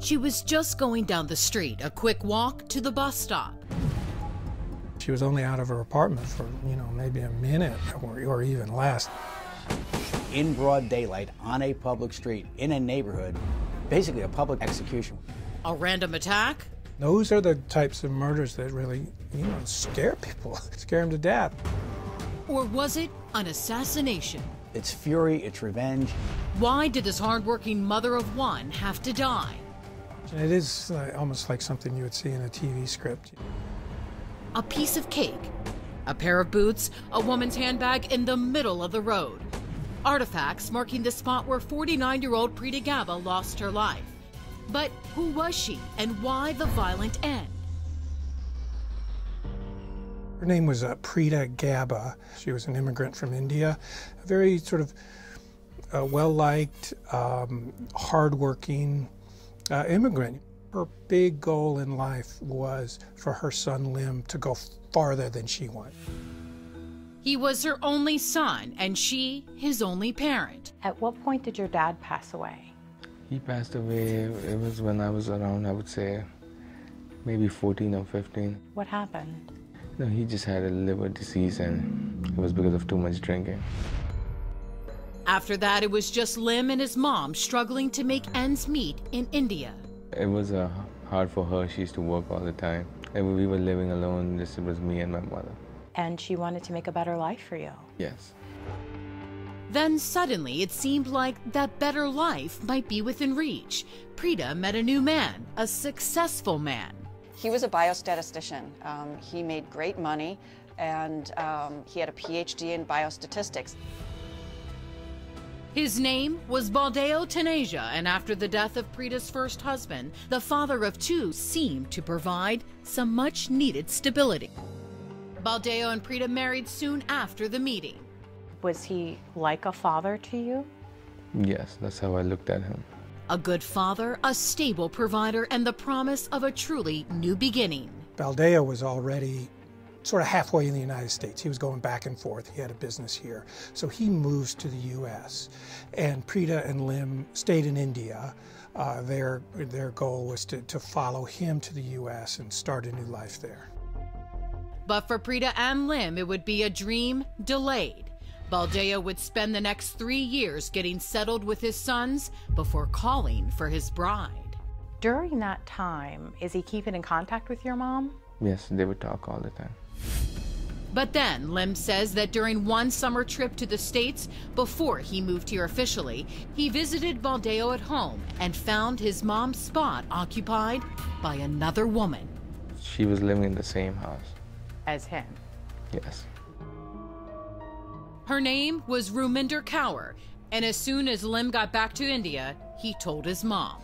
She was just going down the street, a quick walk to the bus stop. She was only out of her apartment for, maybe a minute or even less. In broad daylight, on a public street, in a neighborhood, basically a public execution. A random attack? Those are the types of murders that really, scare people, scare them to death. Or was it an assassination? It's fury, it's revenge. Why did this hardworking mother of one have to die? It is almost like something you would see in a TV script. A piece of cake, a pair of boots, a woman's handbag in the middle of the road. Artifacts marking the spot where 49-year-old Preeta Gabba lost her life. But who was she and why the violent end? Her name was Preeta Gabba. She was an immigrant from India, a very sort of well-liked, hardworking immigrant. Her big goal in life was for her son Lim to go farther than she went. He was her only son and she his only parent. At what point did your dad pass away? He passed away, it was when I was around, I would say, maybe 14 or 15. What happened? No, he just had a liver disease and it was because of too much drinking. After that, it was just Lim and his mom struggling to make ends meet in India. It was hard for her. She used to work all the time. And we were living alone. It was me and my mother. And she wanted to make a better life for you. Yes. Then suddenly, it seemed like that better life might be within reach. Preeta met a new man, a successful man. He was a biostatistician. He made great money, and he had a PhD in biostatistics. His name was Baldeo Taneja, and after the death of Preeta's first husband, the father of two seemed to provide some much-needed stability. Baldeo and Preeta married soon after the meeting. Was he like a father to you? Yes, that's how I looked at him. A good father, a stable provider, and the promise of a truly new beginning. Baldeo was already sort of halfway in the United States. He was going back and forth. He had a business here. So he moves to the U.S. And Preeta and Lim stayed in India. Their goal was to follow him to the U.S. and start a new life there. But for Preeta and Lim, it would be a dream delayed. Baldeo would spend the next 3 years getting settled with his sons before calling for his bride. During that time, is he keeping in contact with your mom? Yes, they would talk all the time. But then, Lim says that during one summer trip to the States, before he moved here officially, he visited Baldeo at home and found his mom's spot occupied by another woman. She was living in the same house. As him? Yes. Her name was Ruminder Kaur, and as soon as Lim got back to India, he told his mom.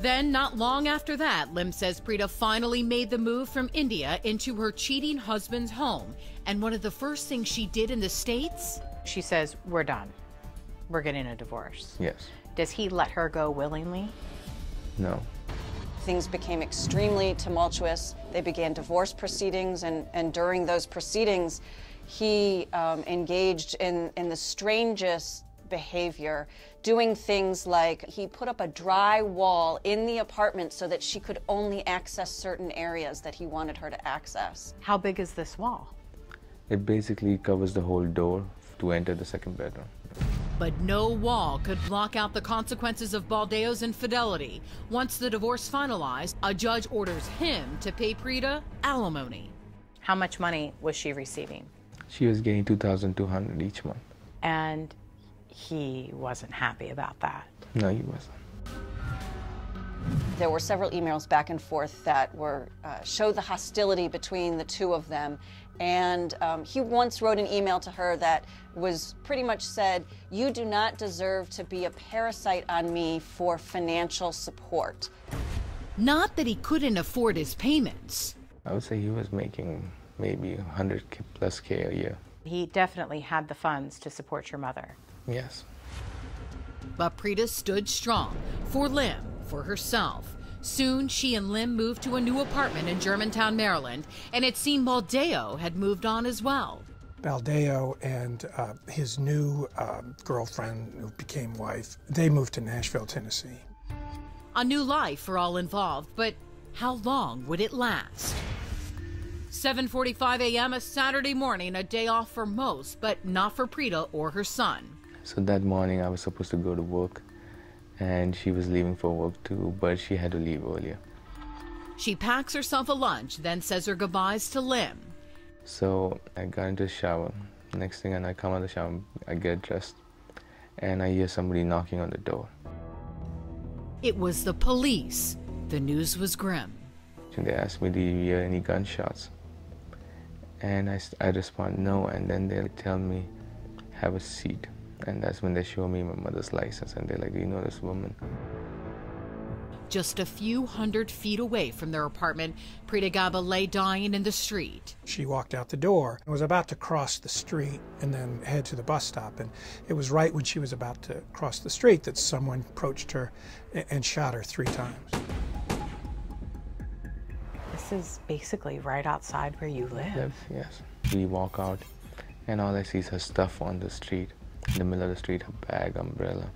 Then, not long after that, Lim says Preeta finally made the move from India into her cheating husband's home. And one of the first things she did in the States? She says, we're done. We're getting a divorce. Yes. Does he let her go willingly? No. Things became extremely tumultuous. They began divorce proceedings, and during those proceedings, he engaged in the strangest behavior, doing things like he put up a dry wall in the apartment so that she could only access certain areas that he wanted her to access. How big is this wall? It basically covers the whole door to enter the second bedroom. But no wall could block out the consequences of Baldeo's infidelity. Once the divorce finalized, a judge orders him to pay Preeta alimony. How much money was she receiving? She was getting $2,200 each month. And he wasn't happy about that? No, he wasn't. There were several emails back and forth that showed the hostility between the two of them. And he once wrote an email to her that was pretty much said, "You do not deserve to be a parasite on me for financial support." Not that he couldn't afford his payments. I would say he was making maybe 100K plus a year. He definitely had the funds to support your mother. Yes. But Preeta stood strong for Lim, for herself. Soon, she and Lim moved to a new apartment in Germantown, Maryland, and it seemed Baldeo had moved on as well. Baldeo and his new girlfriend, who became wife, they moved to Nashville, Tennessee. A new life for all involved, but how long would it last? 7:45 a.m. a Saturday morning, a day off for most, but not for Preeta or her son. So that morning I was supposed to go to work, and she was leaving for work too, but she had to leave earlier. She packs herself a lunch, then says her goodbyes to Lim. So I got into the shower. Next thing, and I come out of the shower, I get dressed, and I hear somebody knocking on the door. It was the police. The news was grim. And they asked me, do you hear any gunshots? And I respond, no, and then they tell me, have a seat. And that's when they show me my mother's license, and they're like, do you know this woman? Just a few hundred feet away from their apartment, Preeta Gabba lay dying in the street. She walked out the door and was about to cross the street and then head to the bus stop. And it was right when she was about to cross the street that someone approached her and shot her 3 times. This is basically right outside where you live. Yes. We walk out, and all I see is her stuff on the street, in the middle of the street, her bag, umbrella.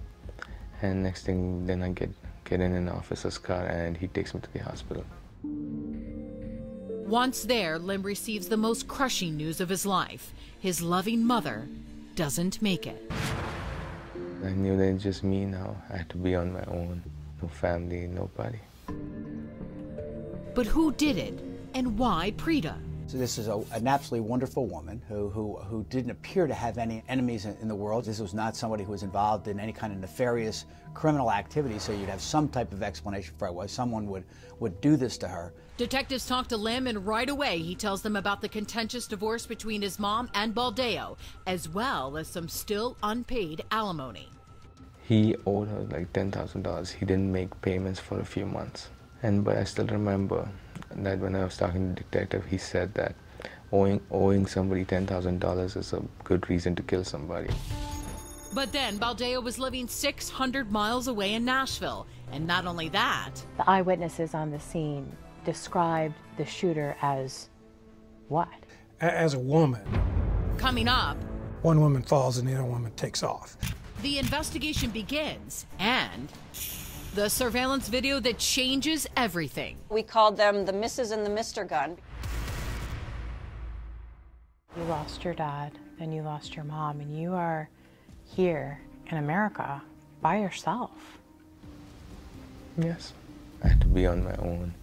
And next thing, then I get in an officer's car, and he takes me to the hospital. Once there, Lim receives the most crushing news of his life. His loving mother doesn't make it. I knew that it's just me now. I had to be on my own. No family, nobody. But who did it, and why Preeta? So this is an absolutely wonderful woman who didn't appear to have any enemies in the world. This was not somebody who was involved in any kind of nefarious criminal activity, so you'd have some type of explanation for why someone would do this to her. Detectives talk to Lim, and right away he tells them about the contentious divorce between his mom and Baldeo, as well as some still unpaid alimony. He owed her like $10,000. He didn't make payments for a few months. But I still remember that when I was talking to the detective, he said that owing somebody $10,000 is a good reason to kill somebody. But then Baldeo was living 600 miles away in Nashville. And not only that, The eyewitnesses on the scene described the shooter as what? As a woman, coming up, one woman falls and the other woman takes off. the investigation begins, and the surveillance video that changes everything. We called them the Mrs. and the Mr. Gun. You lost your dad, then you lost your mom, and you are here in America by yourself. Yes, I had to be on my own.